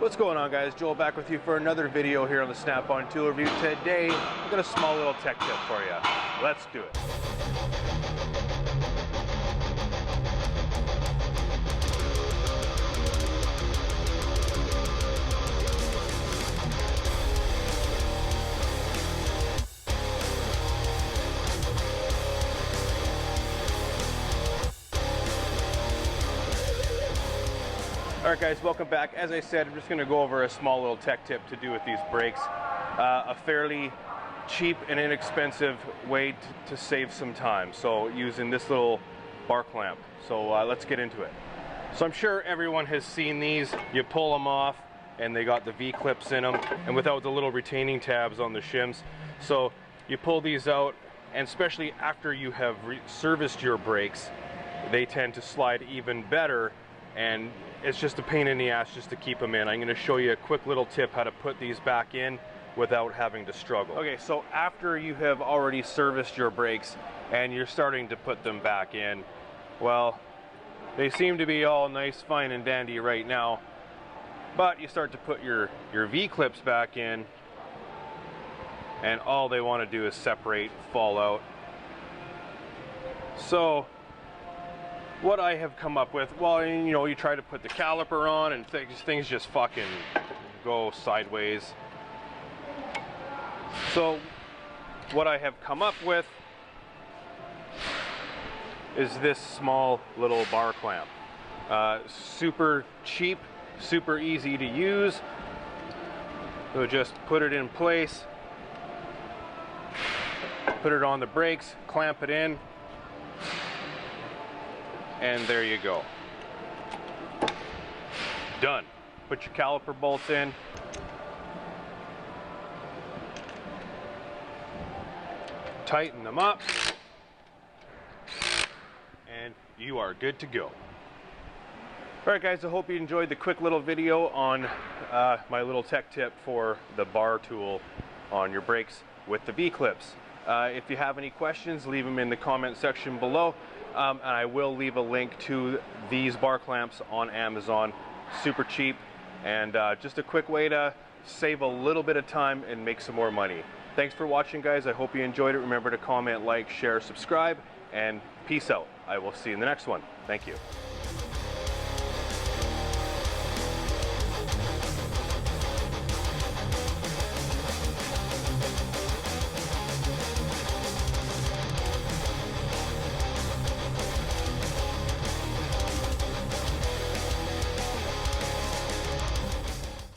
What's going on, guys? Joel back with you for another video here on the Snap-on Tool Review. Today, I've got a small little tech tip for you. Let's do it. Alright guys, welcome back. As I said, I'm just going to go over a small little tech tip to do with these brakes. A fairly cheap and inexpensive way to save some time. So using this little bar clamp. So let's get into it. So I'm sure everyone has seen these. You pull them off and they got the V-clips in them and without the little retaining tabs on the shims. So you pull these out, and especially after you have serviced your brakes, they tend to slide even better, and it's just a pain in the ass just to keep them in. I'm going to show you a quick little tip how to put these back in without having to struggle. Okay, so after you have already serviced your brakes and you're starting to put them back in, well, they seem to be all nice, fine, and dandy right now, but you start to put your V-clips back in and all they want to do is separate, fall out. So what I have come up with, well, you know, you try to put the caliper on and things just fucking go sideways. So what I have come up with is this small little bar clamp. Super cheap, super easy to use. So just put it in place, put it on the brakes, clamp it in, and there you go. Done. Put your caliper bolts in. Tighten them up. And you are good to go. Alright guys, I hope you enjoyed the quick little video on my little tech tip for the bar tool on your brakes with the V-clips. If you have any questions, leave them in the comment section below. And I will leave a link to these bar clamps on Amazon. Super cheap, and just a quick way to save a little bit of time and make some more money. Thanks for watching, guys. I hope you enjoyed it. Remember to comment, like, share, subscribe, and peace out. I will see you in the next one. Thank you.